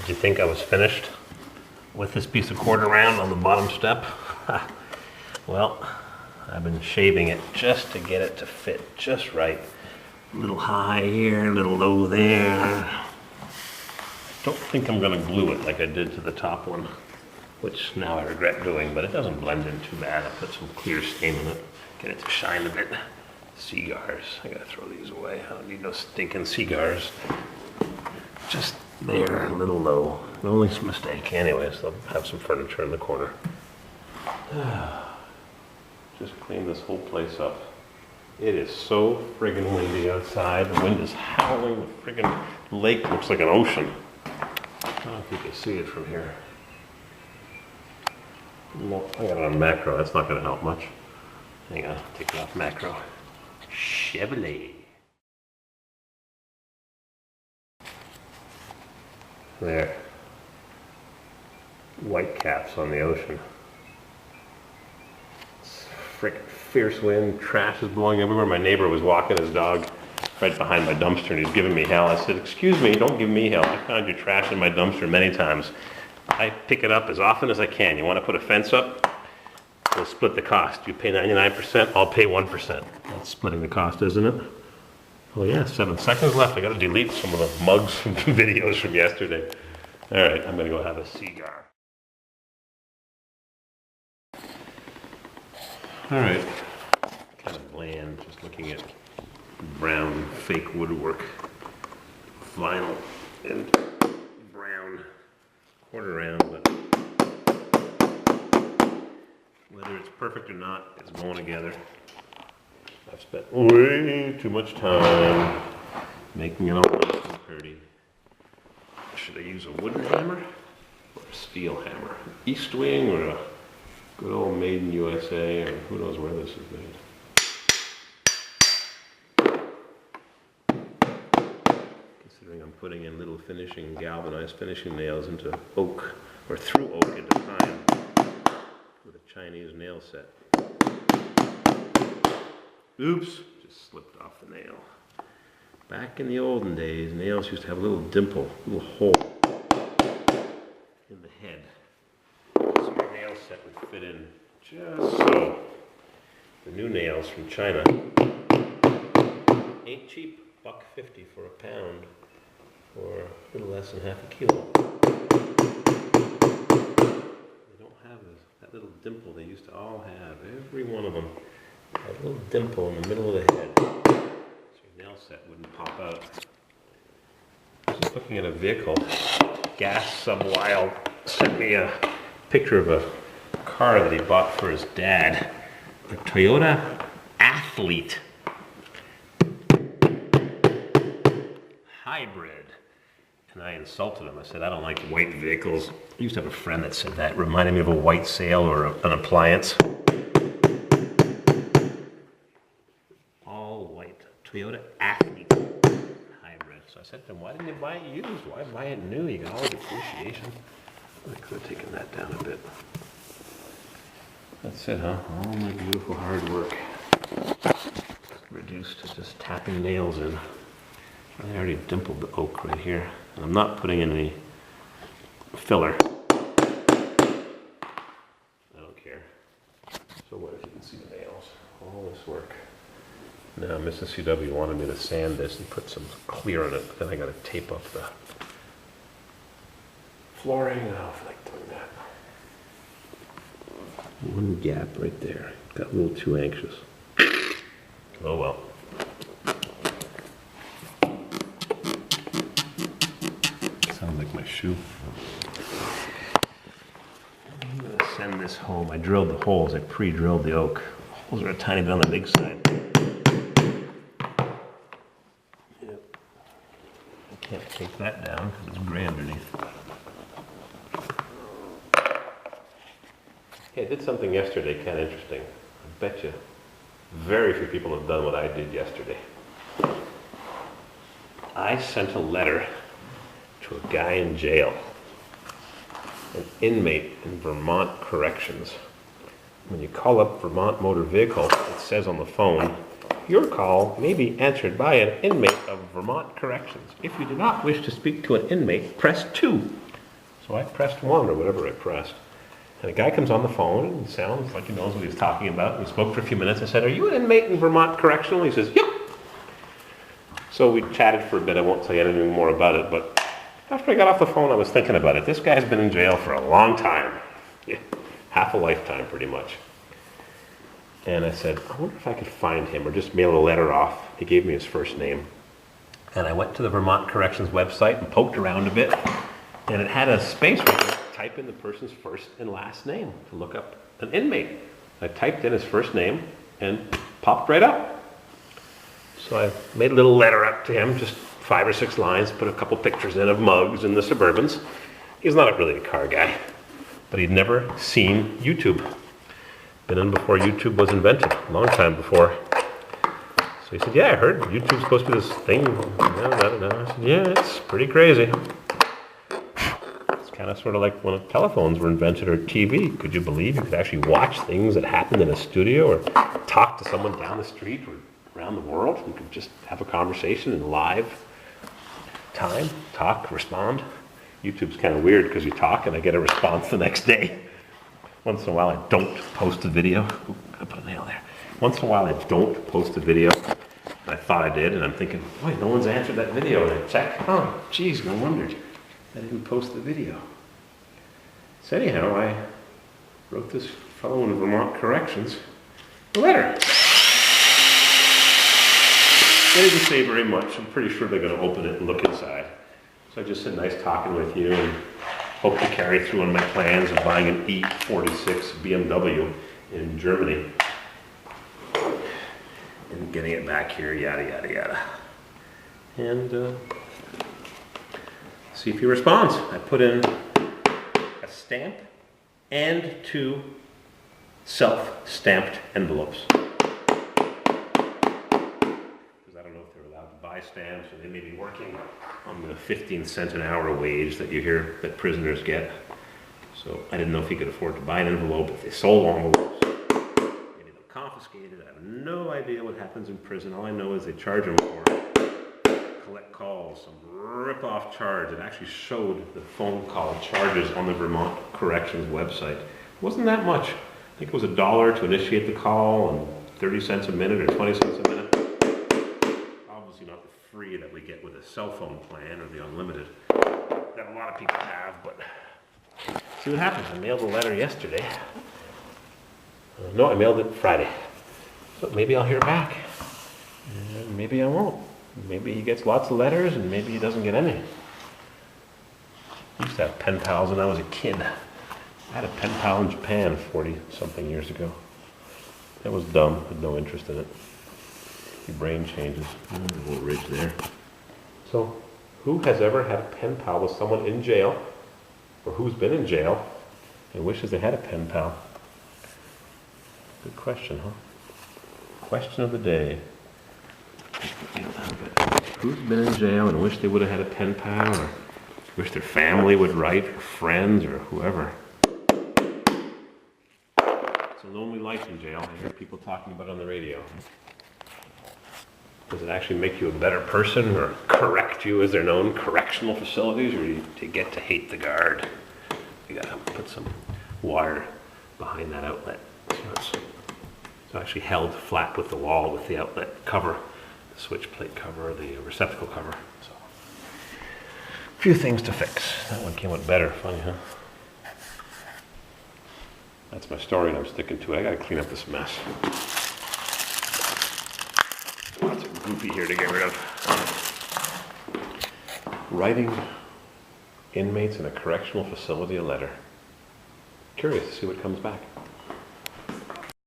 Did you think I was finished with this piece of quarter round on the bottom step? Well, I've been shaving it just to get it to fit just right. A little high here, a little low there. Don't think I'm going to glue it like I did to the top one, which now I regret doing, but it doesn't blend in too bad. I put some clear stain in it, get it to shine a bit. Cigars, I gotta throw these away. I don't need no stinking cigars. Just there, a little low. The only mistake. Anyways, I'll have some furniture in the corner. Just clean this whole place up. It is so friggin' windy outside. The wind is howling. The friggin' lake looks like an ocean. I don't know if you can see it from here. No, I got it on macro. That's not going to help much. Hang on, take it off macro. Chevy. There. White caps on the ocean. It's frickin' fierce wind. Trash is blowing everywhere. My neighbor was walking his dog right behind my dumpster and he's giving me hell. I said, "Excuse me, don't give me hell. I found your trash in my dumpster many times. I pick it up as often as I can. You want to put a fence up? We'll split the cost. You pay 99%, I'll pay 1%. That's splitting the cost, isn't it?" Oh yeah, 7 seconds left. I got to delete some of the mugs from videos from yesterday. All right, I'm going to go have a cigar. All right, kind of bland, just looking at brown fake woodwork, vinyl and brown quarter round, but whether it's perfect or not, it's going together. I've spent way too much time making it all nice and pretty. Should I use a wooden hammer or a steel hammer? East wing or a good old made in USA, or who knows where this is made. Considering I'm putting in little galvanized finishing nails into oak, or through oak into pine with a Chinese nail set. Oops, just slipped off the nail. Back in the olden days, nails used to have a little dimple, a little hole in the head. So your nail set would fit in just so. The new nails from China ain't cheap. $1.50 for a pound, or a little less than half a kilo. They don't have that little dimple they used to all have. Every one of them. That little dimple in the middle of the head. So your nail set wouldn't pop out. I was just looking at a vehicle. Gas Subwild sent me a picture of a car that he bought for his dad. A Toyota Athlete hybrid. And I insulted him. I said, "I don't like white vehicles." I used to have a friend that said that. It reminded me of a white sail or an appliance. All white. Toyota Athlete hybrid. So I said to him, "Why didn't you buy it used? Why buy it new? You got all the depreciation." I could have taken that down a bit. That's it, huh? All my beautiful hard work reduced to just tapping nails in. I already dimpled the oak right here. And I'm not putting in any filler. I don't care. So what if you can see the nails? All this work. Now Mrs. CW wanted me to sand this and put some clear on it, but then I got to tape up the flooring. I don't feel like doing that. One gap right there. Got a little too anxious. Oh well. Sounds like my shoe. I'm going to send this home. I drilled the holes. I pre-drilled the oak. The holes are a tiny bit on the big side. Yep. I can't take that down because it's gray underneath. Hey, I did something yesterday kind of interesting. I bet you very few people have done what I did yesterday. I sent a letter to a guy in jail, an inmate in Vermont Corrections. When you call up Vermont Motor Vehicle, it says on the phone, "Your call may be answered by an inmate of Vermont Corrections. If you do not wish to speak to an inmate, press 2. So I pressed 1 or whatever I pressed. And a guy comes on the phone and sounds like he knows what he's talking about. We spoke for a few minutes. I said, "Are you an inmate in Vermont Correctional?" He says, "Yep." So we chatted for a bit. I won't tell you anything more about it, but after I got off the phone, I was thinking about it. This guy's been in jail for a long time. Yeah, half a lifetime, pretty much. And I said, I wonder if I could find him or just mail a letter off. He gave me his first name. And I went to the Vermont Corrections website and poked around a bit. And it had a space where you could type in the person's first and last name to look up an inmate. I typed in his first name and popped right up. So I made a little letter up to him, just 5 or 6 lines, put a couple pictures in of mugs and the Suburbans. He's not really a car guy, but he'd never seen YouTube. Been in before YouTube was invented, a long time before. So he said, "Yeah, I heard YouTube's supposed to be this thing." I said, "Yeah, it's pretty crazy." It's kind of sort of like when telephones were invented or TV. Could you believe you could actually watch things that happened in a studio or talk to someone down the street or around the world? You could just have a conversation in live time, talk, respond. YouTube's kind of weird because you talk and I get a response the next day. Once in a while I don't post a video. Ooh, I put a nail there. Once in a while I don't post a video. I thought I did, and I'm thinking, boy, no one's answered that video. And I check, oh, geez, no wonder I didn't post the video. So anyhow, I wrote this fellow in Vermont Corrections a letter. They didn't say very much. I'm pretty sure they're going to open it and look inside. So I just said, nice talking with you, and hope to carry through on my plans of buying an E46 BMW in Germany. And getting it back here, yada, yada, yada. And see if he responds. I put in a stamp and 2 self-stamped envelopes. Buy stamps, or they may be working on the 15 cents an hour wage that you hear that prisoners get. So I didn't know if he could afford to buy an envelope, if they sold envelopes. Maybe they'll confiscate it. I have no idea what happens in prison. All I know is they charge them for collect calls, some rip-off charge. It actually showed the phone call charges on the Vermont Corrections website. It wasn't that much. I think it was $1 to initiate the call and 30 cents a minute or 20 cents a minute. Not the free that we get with a cell phone plan or the unlimited that a lot of people have, but see what happens. I mailed a letter yesterday. No, I mailed it Friday. So maybe I'll hear back. And maybe I won't. Maybe he gets lots of letters and maybe he doesn't get any. I used to have pen pals when I was a kid. I had a pen pal in Japan 40-something years ago. That was dumb. I had no interest in it. Your brain changes. A little ridge there. So, who has ever had a pen pal with someone in jail, or who's been in jail, and wishes they had a pen pal? Good question, huh? Question of the day. Who's been in jail and wish they would have had a pen pal, or wish their family would write, or friends, or whoever? It's a lonely life in jail. I hear people talking about it on the radio. Does it actually make you a better person or correct you, as they're known, correctional facilities, or do you get to hate the guard? You gotta put some wire behind that outlet. So it's actually held flat with the wall with the outlet cover, the switch plate cover, the receptacle cover. So, a few things to fix. That one came out better. Funny, huh? That's my story and I'm sticking to it. I gotta clean up this mess. Lots of goofy here to get rid of. Writing inmates in a correctional facility a letter. Curious to see what comes back.